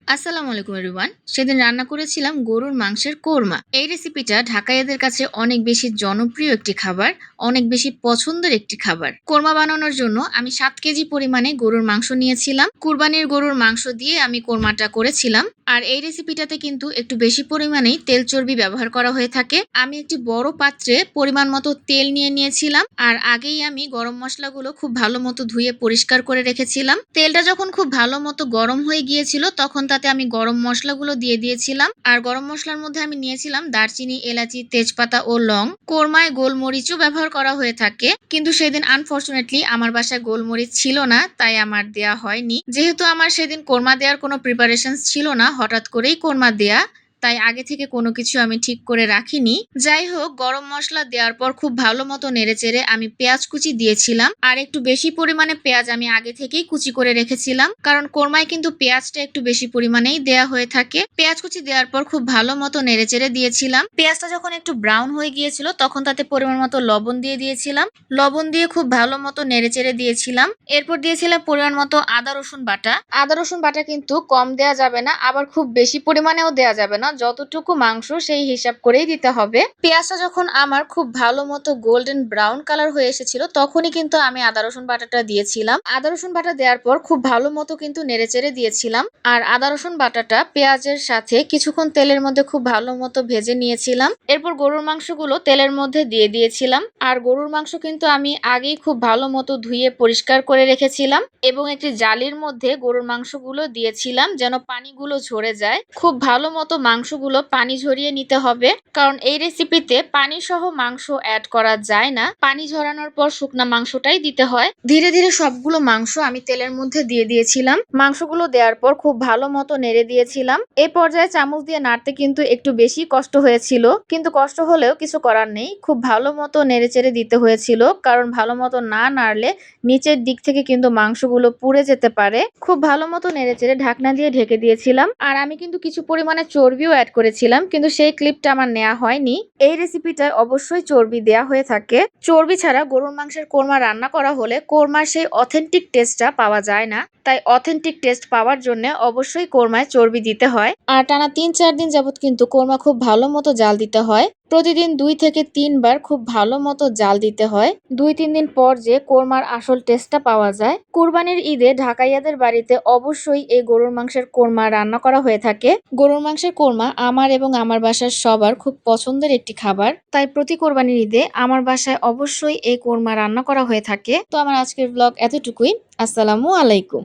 আসসালামু আলাইকুম এভরিওয়ান। সেদিন রান্না করেছিলাম গরুর মাংসের কোরমা। এই রেসিপিটা ঢাকাইয়াদের কাছে অনেক বেশি জনপ্রিয় একটি খাবার, অনেক বেশি পছন্দের একটি খাবার। কোরমা বানানোর জন্য আমি 7 কেজি পরিমাণে গরুর মাংস নিয়েছিলাম। কুরবানির গরুর মাংস দিয়ে আমি কোরমাটা করেছিলাম। আর এই রেসিপিটাতে কিন্তু একটু বেশি পরিমাণেই তেল চর্বি ব্যবহার করা হয়ে থাকে। আমি একটি বড় পাত্রে পরিমাণ মতো তেল নিয়েছিলাম। আর আগেই আমি গরম মশলাগুলো খুব ভালো মতো ধুয়ে পরিষ্কার করে রেখেছিলাম। তেলটা যখন খুব ভালো মতো গরম হয়ে গিয়েছিল তখন তাতে আমি গরম মশলাগুলো দিয়ে দিয়েছিলাম। আর গরম মশলার মধ্যে আমি নিয়েছিলাম দারচিনি, এলাচি, তেজপাতা ও লং। কোরমায় গোলমরিচও ব্যবহার করা হয়ে থাকে, কিন্তু সেদিন আনফরচুনেটলি আমার বাসায় গোলমরিচ ছিল না, তাই আমার দেয়া হয়নি। যেহেতু আমার সেদিন কোরমা দেওয়ার কোনো প্রিপারেশন ছিল না, হঠাৎ করেই কোরমা দেয়া, তাই আগে থেকে কোনো কিছু আমি ঠিক করে রাখিনি। যাই হোক, গরম মশলা দেওয়ার পর খুব ভালো মতো নেড়েচেড়ে আমি পেঁয়াজ কুচি দিয়েছিলাম। আর একটু বেশি পরিমাণে পেঁয়াজ আমি আগে থেকেই কুচি করে রেখেছিলাম, কারণ কোরমায় কিন্তু পেঁয়াজটা একটু বেশি পরিমাণেই দেয়া হয়ে থাকে। পেঁয়াজ কুচি দেওয়ার পর খুব ভালো মতো নেড়েচেড়ে দিয়েছিলাম। পেঁয়াজটা যখন একটু ব্রাউন হয়ে গিয়েছিল তখন তাতে পরিমাণ মতো লবণ দিয়ে দিয়েছিলাম। লবণ দিয়ে খুব ভালো মতো নেড়েচেড়ে দিয়েছিলাম। এরপর দিয়েছিলাম পরিমাণ মতো আদা রসুন বাটা। আদা রসুন বাটা কিন্তু কম দেয়া যাবে না, আবার খুব বেশি পরিমাণেও দেয়া যাবে না, যতটুকু মাংস সেই হিসাব করেই দিতে হবে। পেঁয়াজটা যখন আমার খুব ভালো মতো গোল্ডেন ব্রাউন কালার হয়ে এসেছিল তখনই কিন্তু আমি আদা রসুন বাটাটা দিয়েছিলাম। আদা রসুন বাটা দেওয়ার পর খুব ভালো মতো কিন্তু নেড়েচেড়ে দিয়েছিলাম। আর আদা রসুন বাটাটা পেঁয়াজের সাথে কিছুক্ষণ তেলের মধ্যে খুব ভালো মতো ভেজে নিয়েছিলাম। এরপর গরুর মাংসগুলো তেলের মধ্যে দিয়ে দিয়েছিলাম। আর গরুর মাংস কিন্তু আমি আগেই খুব ভালো মতো ধুয়ে পরিষ্কার করে রেখেছিলাম এবং একটি জালির মধ্যে গরুর মাংসগুলো দিয়েছিলাম যেন পানিগুলো ঝরে যায়। খুব ভালো মতো মাংসগুলো পানি ঝরিয়ে নিতে হবে, কারণ এই রেসিপিতে পানি সহ মাংস অ্যাড করা যায় না। পানি ঝরানোর পর শুকনা মাংসটাই দিতে হয়। ধীরে ধীরে সবগুলো মাংস আমি তেলের মধ্যে দিয়ে দিয়েছিলাম। মাংসগুলো দেওয়ার পর খুব ভালো মতো নেড়ে দিয়েছিলাম। এই পর্যায়ে চামচ দিয়ে নাড়তে কিন্তু একটু বেশি কষ্ট হয়েছিল, কিন্তু কষ্ট হলেও কিছু করার নেই। খুব ভালো মতো নেড়েচেড়ে দিতে হয়েছিল, কারণ ভালো মতো না নাড়লে নিচের দিক থেকে কিন্তু মাংসগুলো পুড়ে যেতে পারে। খুব ভালো মতো নেড়েচেড়ে ঢাকনা দিয়ে ঢেকে দিয়েছিলাম। আর আমি কিন্তু কিছু পরিমাণে চর্বিও অ্যাড করেছিলাম, কিন্তু সেই ক্লিপটা আমার নেওয়া হয়নি। এই রেসিপিটায় অবশ্যই চর্বি দেয়া হয়ে থাকে। চর্বি ছাড়া গরুর মাংসের কোরমা রান্না করা হলে কোরমার সেই অথেন্টিক টেস্টটা পাওয়া যায় না। তাই অথেন্টিক টেস্ট পাওয়ার জন্য অবশ্যই কোরমায় চর্বি দিতে হয়। আর টানা 3-4 দিন যাবত কিন্তু কোরমা খুব ভালো মতো জাল দিতে হয়। প্রতিদিন 2 থেকে 3 বার খুব ভালো মতো জাল দিতে হয়। 2-3 দিন পর যে কোরমার আসল টেস্টটা পাওয়া যায়। কুরবানির ঈদে ঢাকাইয়াদের বাড়িতে অবশ্যই এই গরুর মাংসের কোরমা রান্না করা হয়ে থাকে। গরুর মাংসের কোরমা আমার এবং আমার বাসার সবার খুব পছন্দের একটি খাবার, তাই প্রতি কোরবানির ঈদে আমার বাসায় অবশ্যই এই কোরমা রান্না করা হয়ে থাকে। তো আমার আজকের ব্লগ এতটুকুই। আসসালামু আলাইকুম।